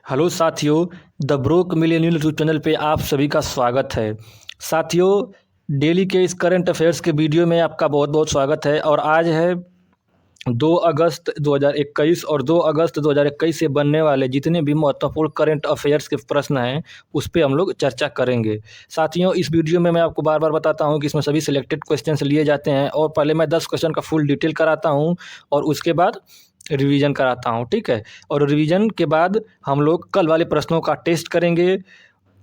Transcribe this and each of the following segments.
Hello साथियों, the broke millionaire YouTube channel पे आप सभी का स्वागत है। साथियों, डेली के इस करंट अफेयर्स के वीडियो में आपका बहुत बहुत स्वागत है। और आज है 2 अगस्त 2021 और 2 अगस्त 2021 से बनने वाले जितने भी महत्वपूर्ण करंट अफेयर्स के प्रश्न हैं उस पे हम लोग चर्चा करेंगे। साथियों, इस वीडियो में मैं आपको बार बार बताता हूँ कि इसमें सभी सिलेक्टेड क्वेश्चंस लिए जाते हैं और पहले मैं 10 क्वेश्चन का फुल डिटेल कराता हूँ और उसके बाद रिवीजन कराता हूँ, ठीक है। और रिवीजन के बाद हम लोग कल वाले प्रश्नों का टेस्ट करेंगे,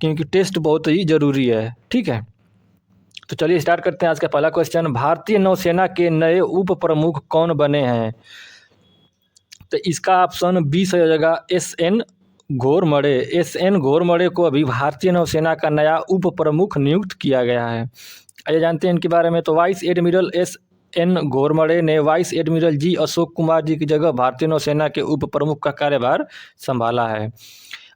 क्योंकि टेस्ट बहुत ही ज़रूरी है, ठीक है। तो चलिए स्टार्ट करते हैं। आज का पहला क्वेश्चन, भारतीय नौसेना के नए उप प्रमुख कौन बने हैं? तो इसका ऑप्शन बी सही हो जाएगा, एस.एन. घोरमड़े। एस.एन. घोरमड़े को अभी भारतीय नौसेना का नया उप प्रमुख नियुक्त किया गया है। आइए जानते हैं इनके बारे में। तो वाइस एडमिरल एस.एन. घोरमड़े ने vice admiral G Ashok Kumar ji की जगह भारतीय नौसेना के उप प्रमुख का कार्यभार संभाला है।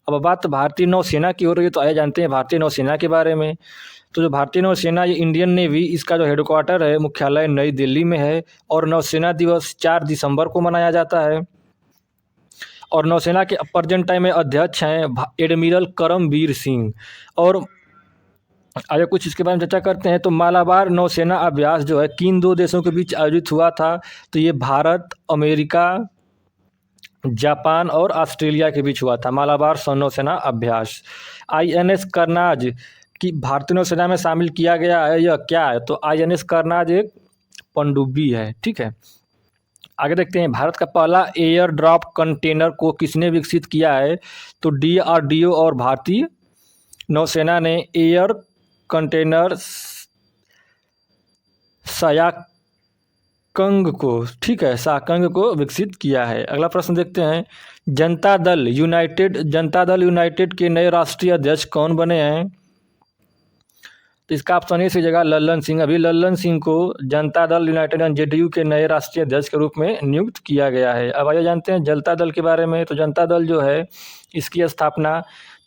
अब बात भारतीय नौसेना की हो रही है, तो आइए जानते हैं भारतीय नौसेना के बारे में। तो जो भारतीय नौसेना, ये इंडियन नेवी, इसका जो हेडक्वार्टर है, मुख्यालय नई दिल्ली में है। और नौसेना दिवस 4 दिसंबर को मनाया जाता है। और नौसेना के प्रेजेंट टाइम में अध्यक्ष हैं एडमिरल करमबीर सिंह। और आगे कुछ इसके बारे में चर्चा करते हैं। तो मालाबार नौसेना अभ्यास जो है किन 2 देशों के बीच आयोजित हुआ था? तो ये भारत, अमेरिका, जापान और ऑस्ट्रेलिया के बीच हुआ था मालाबार नौसेना अभ्यास। INS करनाज की भारतीय नौसेना में शामिल किया गया है, यह क्या है? तो INS करनाज एक पनडुब्बी है, ठीक है। आगे देखते हैं, भारत का पहला एयर ड्रॉप कंटेनर को किसने विकसित किया है? तो DRDO और भारतीय नौसेना ने एयर कंटेनर सायाकंग को, ठीक है, साकंग को विकसित किया है। अगला प्रश्न देखते हैं, जनता दल यूनाइटेड के नए राष्ट्रीय अध्यक्ष कौन बने हैं? तो इसका ऑप्शन ए सी जगह लल्लन सिंह। अभी लल्लन सिंह को जनता दल यूनाइटेड JDU के नए राष्ट्रीय अध्यक्ष के रूप में नियुक्त किया गया है। अब आइए जानते हैं जनता दल के बारे में। तो जनता दल जो है, इसकी स्थापना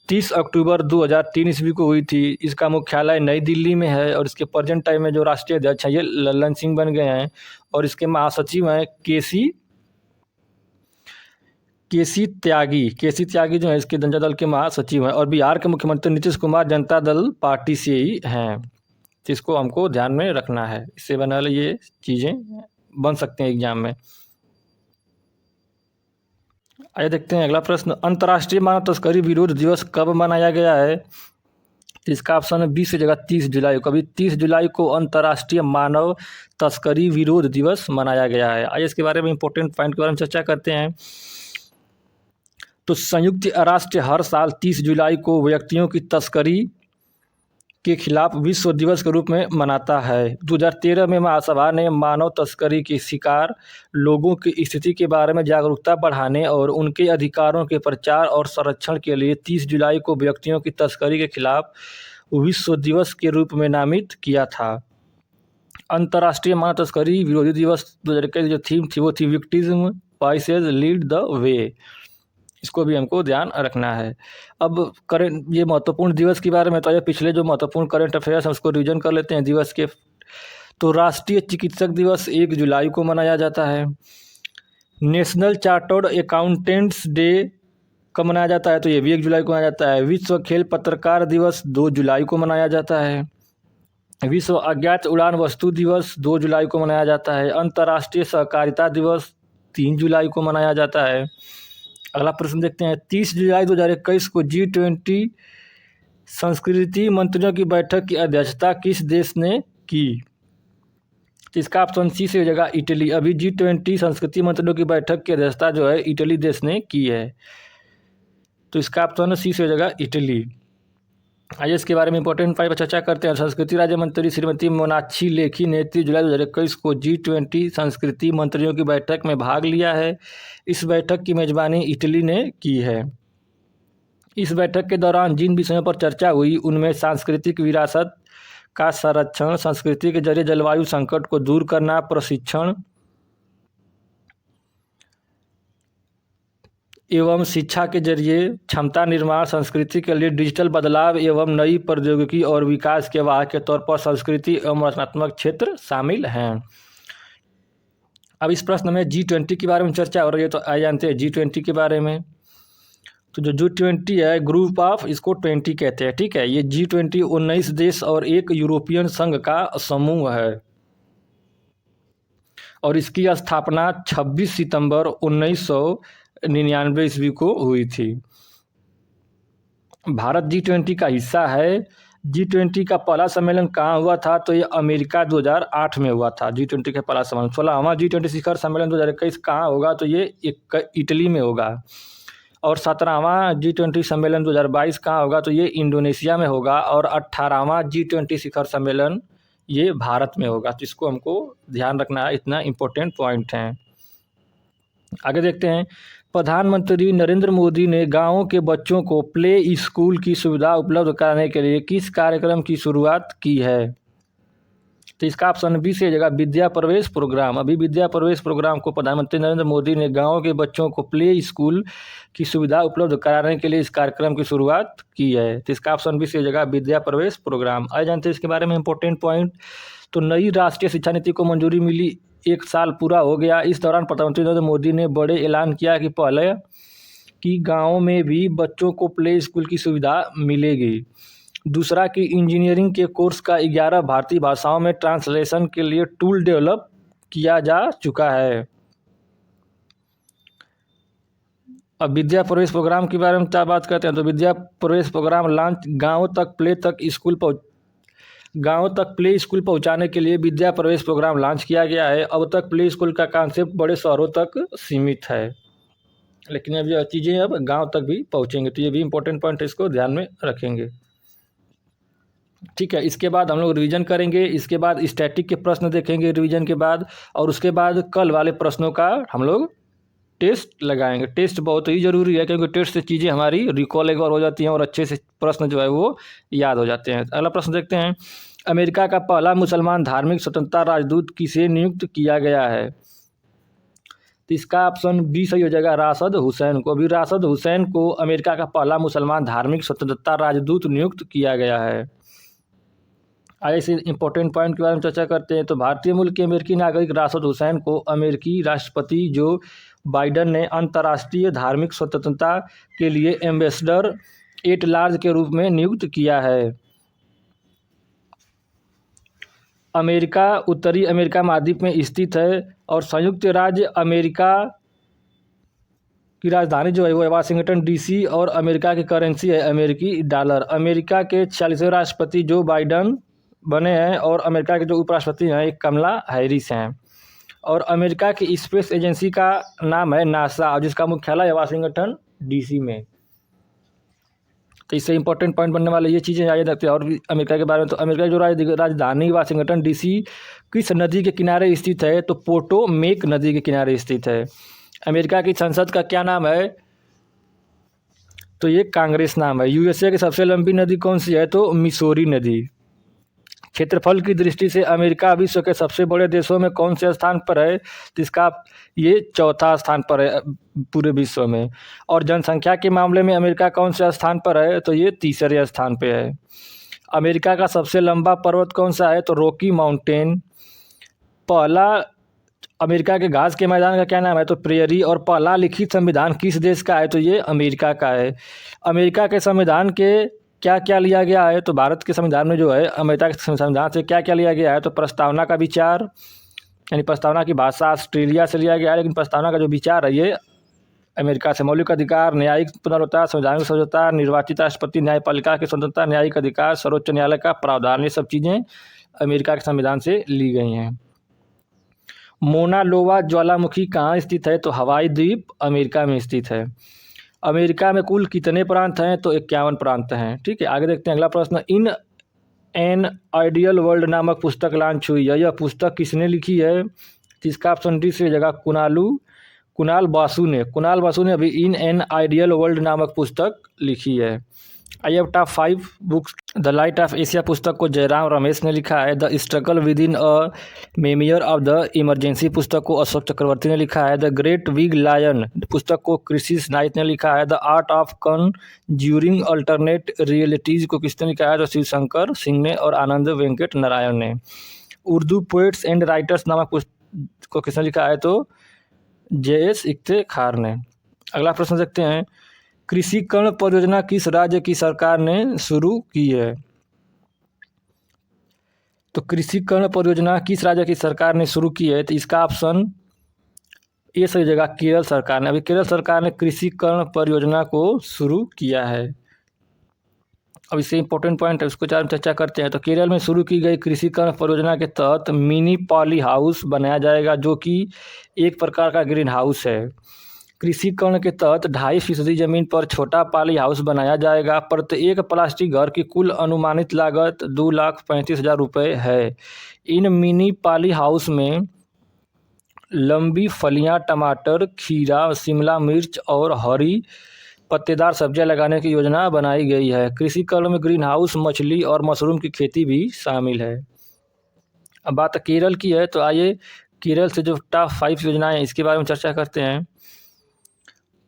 30 अक्टूबर 2003 ईस्वी को हुई थी। इसका मुख्यालय नई दिल्ली में है और इसके प्रेजेंट टाइम में जो राष्ट्रीय अध्यक्ष हैं ये लल्लन सिंह बन गए हैं। और इसके महासचिव हैं केसी त्यागी जो है इसके जनता दल के महासचिव हैं। और बिहार के मुख्यमंत्री नीतीश कुमार जनता दल पार्टी से ही हैं। तो इसको हमको ध्यान में रखना है, इससे बनने वाले ये चीज़ें बन सकते हैं एग्जाम में। आइए देखते हैं अगला प्रश्न, अंतर्राष्ट्रीय मानव तस्करी विरोध दिवस कब मनाया गया है? तो इसका ऑप्शन है 20 जगह 30 जुलाई को। अभी 30 जुलाई को अंतर्राष्ट्रीय मानव तस्करी विरोध दिवस मनाया गया है। आइए इसके बारे में इंपॉर्टेंट पॉइंट के बारे में चर्चा करते हैं। तो संयुक्त राष्ट्र हर साल 30 जुलाई को व्यक्तियों की तस्करी के खिलाफ विश्व दिवस के रूप में मनाता है। 2013 में महासभा ने मानव तस्करी के शिकार लोगों की स्थिति के बारे में जागरूकता बढ़ाने और उनके अधिकारों के प्रचार और संरक्षण के लिए 30 जुलाई को व्यक्तियों की तस्करी के खिलाफ विश्व दिवस के रूप में नामित किया था। अंतर्राष्ट्रीय मानव तस्करी विरोधी दिवस 2021 जो थीम थी वो थी विक्टिज्म वॉइसेस लीड द वे। इसको भी हमको ध्यान रखना है। अब करेंट ये महत्वपूर्ण दिवस के बारे में, तो ये पिछले जो महत्वपूर्ण करंट अफेयर्स हैं उसको रिवीजन कर लेते हैं दिवस के। तो राष्ट्रीय चिकित्सक दिवस 1 जुलाई को मनाया जाता है। नेशनल चार्टर्ड अकाउंटेंट्स डे कब मनाया जाता है? तो ये भी 1 जुलाई को मनाया जाता है। विश्व खेल पत्रकार दिवस 2 जुलाई को मनाया जाता है। विश्व अज्ञात उड़ान वस्तु दिवस 2 जुलाई को मनाया जाता है। अंतर्राष्ट्रीय सहकारिता दिवस 3 जुलाई को मनाया जाता है। अगला प्रश्न देखते हैं, 30 जुलाई 2021 को G20 संस्कृति मंत्रियों की बैठक की अध्यक्षता किस देश ने की? तो इसका ऑप्शन सी से हो जाएगा इटली। अभी G20 संस्कृति मंत्रियों की बैठक की अध्यक्षता जो है इटली देश ने की है। तो इसका ऑप्शन सी से हो जाएगा इटली। आइए इसके बारे में इंपॉर्टेंट पॉइंट पर चर्चा करते हैं। संस्कृति राज्य मंत्री श्रीमती मोनाक्षी लेखी ने 30 जुलाई 2021 को G20 संस्कृति मंत्रियों की बैठक में भाग लिया है। इस बैठक की मेजबानी इटली ने की है। इस बैठक के दौरान जिन विषयों पर चर्चा हुई उनमें सांस्कृतिक विरासत का संरक्षण, संस्कृति के जरिए जलवायु संकट को दूर करना, प्रशिक्षण एवं शिक्षा के जरिए क्षमता निर्माण, संस्कृति के लिए डिजिटल बदलाव एवं नई प्रौद्योगिकी और विकास के वाहक के तौर पर संस्कृति एवं रचनात्मक क्षेत्र शामिल हैं। अब इस प्रश्न में G20 के बारे में चर्चा हो रही है, तो आइए जानते हैं G20 के बारे में। तो जो G20 है ग्रुप ऑफ, इसको 20 कहते हैं, ठीक है। ये G20 19 देश और एक यूरोपियन संघ का समूह है और इसकी स्थापना 26 सितंबर 1999 ईस्वी को हुई थी। भारत G20 का हिस्सा है। G20 का पहला सम्मेलन कहाँ हुआ था? तो ये अमेरिका 2008 में हुआ था। G20 का पहला सम्मेलन। 16वां G20 शिखर सम्मेलन 2021 कहाँ होगा? तो ये इटली में होगा। और 17वां G20 सम्मेलन 2022 कहाँ होगा? तो ये इंडोनेशिया में होगा। और 18वां G20 शिखर सम्मेलन ये भारत में होगा। तो इसको हमको ध्यान रखना है, इतना इम्पोर्टेंट पॉइंट है। आगे देखते हैं। प्रधानमंत्री नरेंद्र मोदी ने गांवों के बच्चों को प्ले स्कूल की सुविधा उपलब्ध कराने के लिए किस कार्यक्रम की शुरुआत की है? तो इसका ऑप्शन बी से जगह विद्या प्रवेश प्रोग्राम। अभी विद्या प्रवेश प्रोग्राम को प्रधानमंत्री नरेंद्र मोदी ने गांवों के बच्चों को प्ले स्कूल की सुविधा उपलब्ध कराने के लिए इस कार्यक्रम की शुरुआत की है। तो इसका ऑप्शन बी से जगह विद्या प्रवेश प्रोग्राम। आइए जानते हैं इसके बारे में इंपॉर्टेंट पॉइंट। तो नई राष्ट्रीय शिक्षा नीति को मंजूरी मिली, 1 साल पूरा हो गया। इस दौरान प्रधानमंत्री नरेंद्र मोदी ने बड़े ऐलान किया कि पहले कि गाँव में भी बच्चों को प्ले स्कूल की सुविधा मिलेगी। दूसरा कि इंजीनियरिंग के कोर्स का 11 भारतीय भाषाओं में ट्रांसलेशन के लिए टूल डेवलप किया जा चुका है। अब विद्या प्रवेश प्रोग्राम के बारे में क्या बात करते हैं? तो विद्या प्रवेश प्रोग्राम लॉन्च गाँव तक प्ले स्कूल पहुंचाने के लिए विद्या प्रवेश प्रोग्राम लॉन्च किया गया है। अब तक प्ले स्कूल का कॉन्सेप्ट बड़े शहरों तक सीमित है, लेकिन अब ये चीज़ें अब गांव तक भी पहुंचेंगे। तो ये भी इंपॉर्टेंट पॉइंट है, इसको ध्यान में रखेंगे, ठीक है। इसके बाद हम लोग रिवीजन करेंगे। इसके बाद स्टैटिक के प्रश्न देखेंगे रिवीजन के बाद, और उसके बाद कल वाले प्रश्नों का हम लोग टेस्ट लगाएंगे। टेस्ट बहुत ही ज़रूरी है, क्योंकि टेस्ट से चीज़ें हमारी रिकॉल एक बार हो जाती हैं और अच्छे से प्रश्न जो है वो याद हो जाते हैं। अगला प्रश्न देखते हैं। अमेरिका का पहला मुसलमान धार्मिक स्वतंत्रता राजदूत किसे नियुक्त किया गया है? तो इसका ऑप्शन बी सही हो जाएगा, राशिद हुसैन को। अभी राशिद हुसैन को अमेरिका का पहला मुसलमान धार्मिक स्वतंत्रता राजदूत नियुक्त किया गया है। आइए इस इंपॉर्टेंट पॉइंट के बारे में चर्चा करते हैं। तो भारतीय मूल के अमेरिकी नागरिक राशिद हुसैन को अमेरिकी राष्ट्रपति जो बाइडन ने अंतर्राष्ट्रीय धार्मिक स्वतंत्रता के लिए एम्बेसडर एट लार्ज के रूप में नियुक्त किया है। अमेरिका उत्तरी अमेरिका महाद्वीप में स्थित है और संयुक्त राज्य अमेरिका की राजधानी जो है वो वाशिंगटन डीसी, और अमेरिका की करेंसी है अमेरिकी डॉलर। अमेरिका के 46वें राष्ट्रपति जो बाइडन बने हैं और अमेरिका के जो उपराष्ट्रपति हैं एक कमला हैरिस हैं। और अमेरिका की स्पेस एजेंसी का नाम है नासा, जिसका मुख्यालय है वाशिंगटन डीसी में। तो इससे इंपॉर्टेंट पॉइंट बनने वाले ये चीज़ें याद रखते हैं। और अमेरिका के बारे में, तो अमेरिका की जो राजधानी वाशिंगटन डीसी किस नदी के किनारे स्थित है? तो पोटोमेक नदी के किनारे स्थित है। अमेरिका की संसद का क्या नाम है? तो ये कांग्रेस नाम है। यूएसए की सबसे लंबी नदी कौन सी है? तो मिसौरी नदी। क्षेत्रफल की दृष्टि से अमेरिका विश्व के सबसे बड़े देशों में कौन से स्थान पर है? तो इसका ये चौथा स्थान पर है पूरे विश्व में। और जनसंख्या के मामले में अमेरिका कौन से स्थान पर है? तो ये तीसरे स्थान पे है। अमेरिका का सबसे लंबा पर्वत कौन सा है? तो रॉकी माउंटेन। पहला अमेरिका के घास के मैदान का क्या नाम है? तो प्रेयरी। और पहला लिखित संविधान किस देश का है? तो ये अमेरिका का है। अमेरिका के संविधान के क्या क्या लिया गया है? तो भारत के संविधान में जो है अमेरिका के संविधान से क्या क्या लिया गया है? तो प्रस्तावना का विचार, यानी प्रस्तावना की भाषा ऑस्ट्रेलिया से लिया गया है, लेकिन प्रस्तावना का जो विचार है ये अमेरिका से। मौलिक अधिकार, न्यायिक पुनर्विचार, संवैधानिक समझौता, निर्वाचित राष्ट्रपति, न्यायपालिका की स्वतंत्रता, न्यायिक अधिकार, सर्वोच्च न्यायालय का प्रावधान, ये सब चीज़ें अमेरिका के संविधान से ली गई हैं। मोना लोवा ज्वालामुखी कहाँ स्थित है? तो हवाई द्वीप अमेरिका में स्थित है। अमेरिका में कुल कितने प्रांत हैं? तो 51 प्रांत हैं, ठीक है। आगे देखते हैं अगला प्रश्न। इन एन आइडियल वर्ल्ड नामक पुस्तक लॉन्च हुई है, यह पुस्तक किसने लिखी है? तो इसका ऑप्शन डी से जगह कुणाल बासु ने अभी इन एन आइडियल वर्ल्ड नामक पुस्तक लिखी है। I have top 5 books. The light of Asia पुस्तक को जयराम रमेश ने लिखा है। The struggle within a memoir of the emergency पुस्तक को अशोक चक्रवर्ती ने लिखा है। द ग्रेट बिग लायन पुस्तक को क्रिसिस नाइट ने लिखा है। The art of Conjuring alternate realities को किसने लिखा है? तो शिवशंकर सिंह ने और आनंद वेंकट नारायण ने। उर्दू पोएट्स एंड राइटर्स नामक पुस्तक को किसने लिखा है? तो JS इफ्तेखार ने। अगला प्रश्न देखते हैं। कृषिकर्ण परियोजना किस राज्य की सरकार ने शुरू की है? तो कृषिकर्ण परियोजना किस राज्य की सरकार ने शुरू की है? तो इसका ऑप्शन ए सही जगह केरल सरकार ने। अभी केरल सरकार ने कृषिकर्ण परियोजना को शुरू किया है। अब इससे इंपॉर्टेंट पॉइंट है, उसको चर्चा करते हैं। तो केरल में शुरू की गई कृषिकर्ण परियोजना के तहत मिनी पॉली हाउस बनाया जाएगा, जो कि एक प्रकार का ग्रीन हाउस है। कृषिकर्ण के तहत 2.5% जमीन पर छोटा पॉली हाउस बनाया जाएगा। प्रत्येक प्लास्टिक घर की कुल अनुमानित लागत 2,35,000 रुपये है। इन मिनी पॉली हाउस में लंबी फलियां, टमाटर, खीरा, शिमला मिर्च और हरी पत्तेदार सब्जियां लगाने की योजना बनाई गई है। कृषिकर्ण में ग्रीन हाउस, मछली और मशरूम की खेती भी शामिल है। अब बात केरल की है, तो आइए केरल से जो टॉप 5 योजनाएं हैं इसके बारे में चर्चा करते हैं।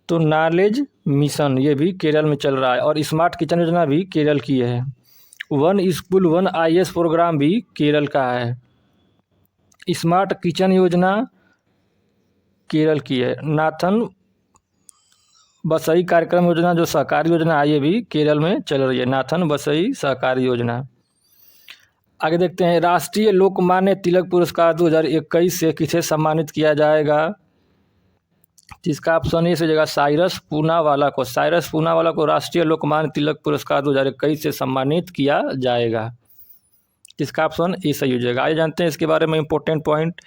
तो नॉलेज मिशन ये भी केरल में चल रहा है, और स्मार्ट किचन योजना भी केरल की है। 1 स्कूल 1 IAS प्रोग्राम भी केरल का है। स्मार्ट किचन योजना केरल की है। नाथन बसई कार्यक्रम योजना जो सहकारी योजना है, ये भी केरल में चल रही है। नाथन बसई सहकारी योजना। आगे देखते हैं, राष्ट्रीय लोकमान्य तिलक पुरस्कार 2021 से किसे सम्मानित किया जाएगा? जिसका ऑप्शन ए से जगह साइरस पूनावाला को। साइरस पूनावाला को राष्ट्रीय लोकमान्य तिलक पुरस्कार 2021 से सम्मानित किया जाएगा। जिसका ऑप्शन ए सही हो जाएगा। आइए जानते हैं इसके बारे में इंपॉर्टेंट पॉइंट।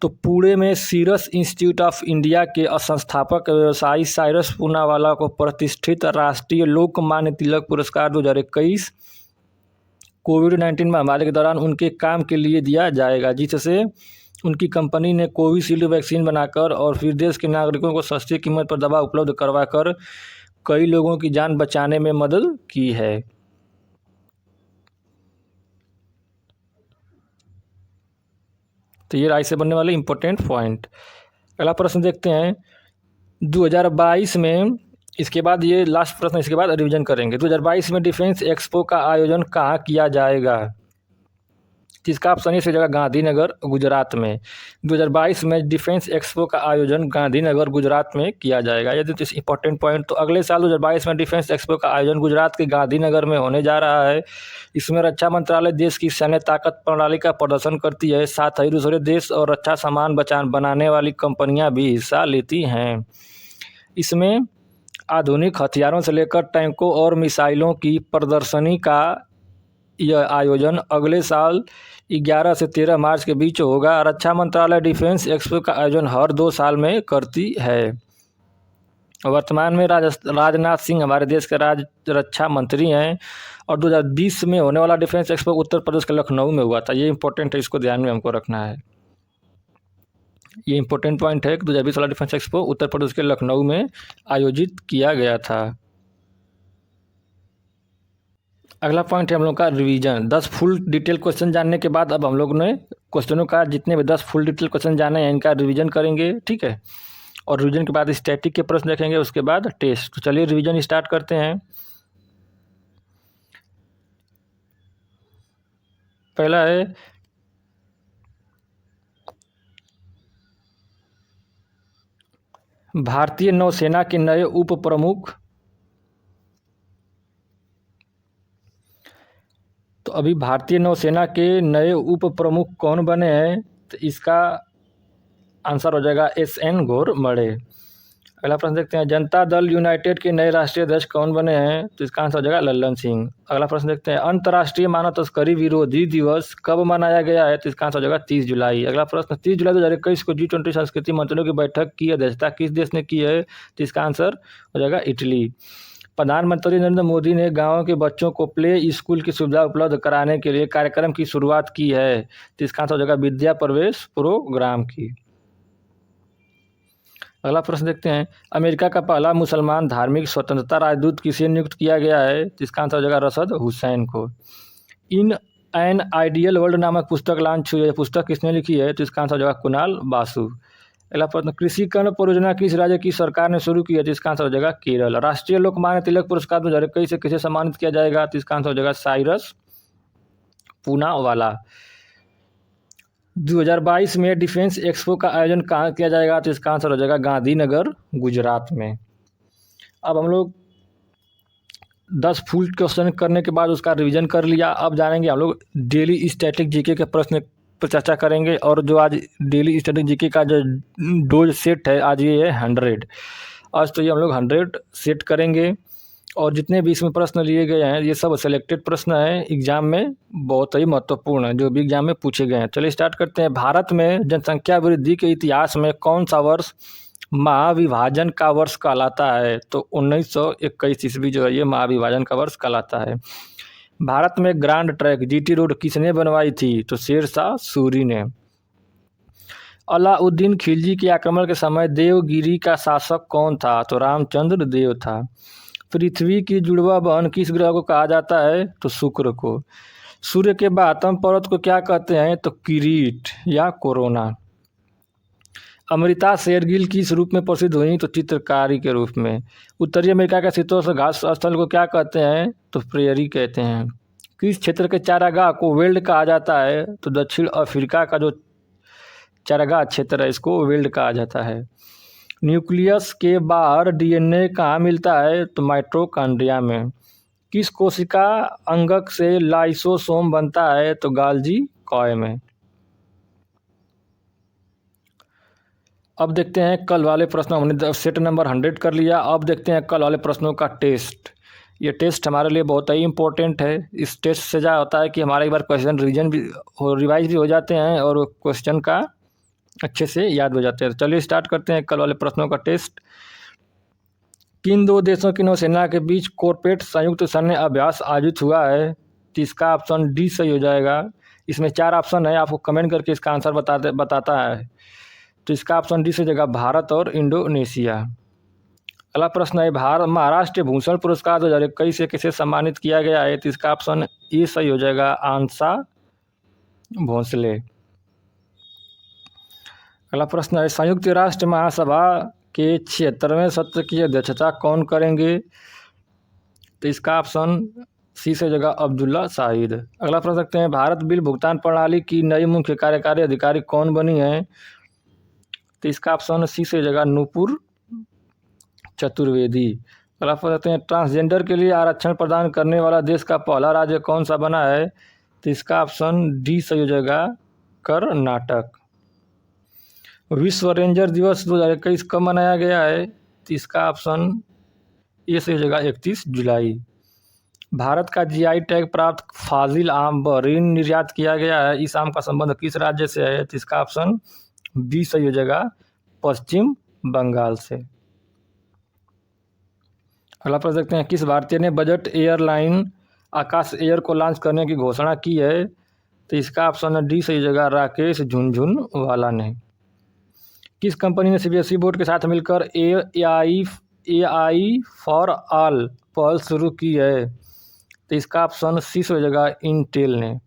तो पुणे में सीरस इंस्टीट्यूट ऑफ इंडिया के संस्थापक व्यवसायी साइरस पूनावाला को प्रतिष्ठित राष्ट्रीय लोकमान्य तिलक पुरस्कार 2021 कोविड-19 महामारी के दौरान उनके काम के लिए दिया जाएगा, जिससे उनकी कंपनी ने कोविशील्ड वैक्सीन बनाकर और फिर देश के नागरिकों को सस्ती कीमत पर दवा उपलब्ध करवाकर कई लोगों की जान बचाने में मदद की है। तो ये राय से बनने वाले इंपॉर्टेंट पॉइंट। अगला प्रश्न देखते हैं 2022 में, इसके बाद ये लास्ट प्रश्न, इसके बाद रिवीजन करेंगे। 2022 में डिफेंस एक्सपो का आयोजन कहाँ किया जाएगा? जिसका ऑप्शन इस जगह गांधीनगर गुजरात में। 2022 में डिफेंस एक्सपो का आयोजन गांधीनगर गुजरात में किया जाएगा। यदि तो इंपॉर्टेंट पॉइंट, तो अगले साल 2022 में डिफेंस एक्सपो का आयोजन गुजरात के गांधीनगर में होने जा रहा है। इसमें रक्षा मंत्रालय देश की सैन्य ताकत प्रणाली का प्रदर्शन करती है। साथ ही दूसरे देश और रक्षा सामान बनाने वाली कंपनियां भी हिस्सा लेती हैं। इसमें आधुनिक हथियारों से लेकर टैंकों और मिसाइलों की प्रदर्शनी का यह आयोजन अगले साल 11 से 13 मार्च के बीच होगा। रक्षा मंत्रालय डिफेंस एक्सपो का आयोजन हर 2 साल में करती है। वर्तमान में राजनाथ सिंह हमारे देश के रक्षा मंत्री हैं, और 2020 में होने वाला डिफेंस एक्सपो उत्तर प्रदेश के लखनऊ में हुआ था। ये इंपॉर्टेंट है, इसको ध्यान में हमको रखना है। ये इंपॉर्टेंट पॉइंट है कि 2020 वाला डिफेंस एक्सपो उत्तर प्रदेश के लखनऊ में आयोजित किया गया था। अगला पॉइंट है हम लोग का रिवीजन। 10 फुल डिटेल क्वेश्चन जानने के बाद अब हम लोग ने क्वेश्चनों का जितने भी 10 फुल डिटेल क्वेश्चन जाने हैं इनका रिवीजन करेंगे, ठीक है। और रिवीजन के बाद स्टैटिक के प्रश्न देखेंगे, उसके बाद टेस्ट। तो चलिए रिवीजन स्टार्ट करते हैं। पहला है भारतीय नौसेना के नए उप प्रमुख। तो अभी भारतीय नौसेना के नए उप प्रमुख कौन बने हैं? तो इसका आंसर हो जाएगा SN घोरमड़े। अगला प्रश्न देखते हैं, जनता दल यूनाइटेड के नए राष्ट्रीय अध्यक्ष कौन बने हैं? तो इसका आंसर हो जाएगा लल्लन सिंह। अगला प्रश्न देखते हैं, अंतर्राष्ट्रीय मानव तस्करी विरोधी दिवस कब मनाया गया है? तो इसका आंसर हो जाएगा 30 जुलाई। अगला प्रश्न, 30 जुलाई 2021 को G20 संस्कृति मंत्रियों की बैठक की अध्यक्षता किस देश ने की है? तो इसका आंसर हो जाएगा इटली। प्रधानमंत्री नरेंद्र मोदी ने गाँव के बच्चों को प्ले स्कूल की सुविधा उपलब्ध कराने के लिए कार्यक्रम की शुरुआत की है। तो इसका आंसर हो जाएगा विद्या प्रवेश प्रोग्राम की। अगला प्रश्न देखते हैं, अमेरिका का पहला मुसलमान धार्मिक स्वतंत्रता राजदूत किसे नियुक्त किया गया है? तो इसका आंसर हो जाएगा रशद हुसैन को। इन एन आइडियल वर्ल्ड नामक पुस्तक लॉन्च हुई है। पुस्तक किसने लिखी है? तो इसका आंसर हो जाएगा कुणाल बासु। अगला प्रश्न, कृषिकर्ण परियोजना किस राज्य की सरकार ने शुरू की है? तो इसका आंसर हो जाएगा केरल। राष्ट्रीय लोकमान्य तिलक पुरस्कार 2021 से किसे सम्मानित किया जाएगा? तो इसका आंसर हो जाएगा साइरस पूनावाला। 2022 में डिफेंस एक्सपो का आयोजन कहाँ किया जाएगा? तो इसका आंसर हो जाएगा गांधीनगर गुजरात में। अब हम लोग 10 फुल क्वेश्चन करने के बाद उसका रिवीजन कर लिया। अब जानेंगे हम लोग डेली स्टैटिक जीके के प्रश्न पर चर्चा करेंगे। और जो आज डेली स्टैटिक जीके का जो डोज सेट है आज ये है 100। आज तो ये हम लोग 100 सेट करेंगे। और जितने भी इसमें प्रश्न लिए गए हैं ये सब सिलेक्टेड प्रश्न हैं, एग्जाम में बहुत ही महत्वपूर्ण है, जो भी एग्जाम में पूछे गए हैं। चलिए स्टार्ट करते हैं। भारत में जनसंख्या वृद्धि के इतिहास में कौन सा वर्ष महाविभाजन का वर्ष कहलाता है? तो 1921 ईस्वी जो है ये महाविभाजन का वर्ष कहलाता है। भारत में ग्रांड ट्रैक जीटी रोड किसने बनवाई थी? तो शेरशाह सूरी ने। अलाउद्दीन खिलजी के आक्रमण के समय देवगिरी का शासक कौन था? तो रामचंद्र देव था। पृथ्वी की जुड़वा बहन किस ग्रह को कहा जाता है? तो शुक्र को। सूर्य के बातम पर्वत को क्या कहते हैं? तो किरीट या कोरोना। अमृता शेरगिल किस रूप में प्रसिद्ध हुई? तो चित्रकारी के रूप में। उत्तरी अमेरिका के शीतोष्ण घास स्थल को क्या कहते हैं? तो प्रेयरी कहते हैं। किस क्षेत्र के चारागाह को वेल्ड कहा जाता है? तो दक्षिण अफ्रीका का जो चारागाह क्षेत्र है इसको वेल्ड कहा जाता है। न्यूक्लियस के बाहर डीएनए कहाँ मिलता है? तो माइटोकॉन्ड्रिया में। किस कोशिका अंगक से लाइसोसोम बनता है? तो गाल्जी कॉय में। अब देखते हैं कल वाले प्रश्नों, हमने सेट नंबर 100 कर लिया। अब देखते हैं कल वाले प्रश्नों का टेस्ट। ये टेस्ट हमारे लिए बहुत ही इम्पोर्टेंट है। इस टेस्ट से क्या होता है कि हमारे एक बार क्वेश्चन रिवीजन भी रिवाइज भी हो जाते हैं और क्वेश्चन का अच्छे से याद हो जाते हैं। चलिए स्टार्ट करते हैं कल वाले प्रश्नों का टेस्ट। किन दो देशों की नौसेना के बीच कॉर्पेट संयुक्त सैन्य अभ्यास आयोजित हुआ है? तो इसका ऑप्शन डी सही हो जाएगा। इसमें 4 ऑप्शन है, आपको कमेंट करके इसका आंसर बताता है। तो इसका ऑप्शन डी से जगह भारत और इंडोनेशिया। अगला प्रश्न है महाराष्ट्र भूषण पुरस्कार 2021 से किसे सम्मानित किया गया है? तो इसका ऑप्शन ए सही हो जाएगा, आंसा भोंसले। अगला प्रश्न है संयुक्त राष्ट्र महासभा के 76वें सत्र की अध्यक्षता कौन करेंगे? तो इसका ऑप्शन सी से जगह अब्दुल्ला शाहिद। अगला प्रश्न रखते हैं भारत बिल भुगतान प्रणाली की नई मुख्य कार्यकारी अधिकारी कौन बनी है? तो इसका ऑप्शन सी से जगह नूपुर चतुर्वेदी। अगला प्रश्न रखते हैं ट्रांसजेंडर के लिए आरक्षण प्रदान करने वाला देश का पहला राज्य कौन सा बना है? तो इसका ऑप्शन डी सही हो जाएगा, कर्नाटक। विश्व रेंजर दिवस 2021 कब मनाया गया है? तो इसका ऑप्शन ए से हो जाएगा 31 जुलाई। भारत का जीआई टैग प्राप्त फाजिल आम बहरीन निर्यात किया गया है। इस आम का संबंध किस राज्य से है? तो इसका ऑप्शन बी सही हो जाएगा, पश्चिम बंगाल से। अगला प्रश्न देखते हैं किस भारतीय ने बजट एयरलाइन आकाश एयर को लॉन्च करने की घोषणा की है? तो इसका ऑप्शन डी सही जगह, राकेश झुनझुनवाला ने। किस कंपनी ने सीबीएसई बोर्ड के साथ मिलकर एआई फॉर ऑल पहल शुरू की है? तो इसका ऑप्शन सी से हो जाएगा, इंटेल ने।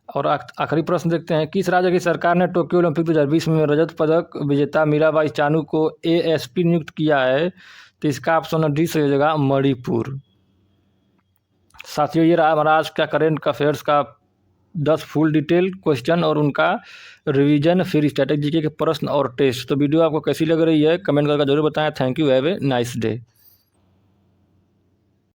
और आखिरी प्रश्न देखते हैं किस राज्य की सरकार ने टोक्यो ओलंपिक 2020 में रजत पदक विजेता मीराबाई चानू को एएसपी नियुक्त किया है? तो इसका ऑप्शन डी से हो जाएगा, मणिपुर। साथियों ये रहा हमारा आज का करेंट अफेयर्स का 10 फुल डिटेल क्वेश्चन और उनका रिवीजन, फिर स्ट्रैटेजी के प्रश्न और टेस्ट। तो वीडियो आपको कैसी लग रही है कमेंट करके जरूर बताएं। Thank you, have a nice day.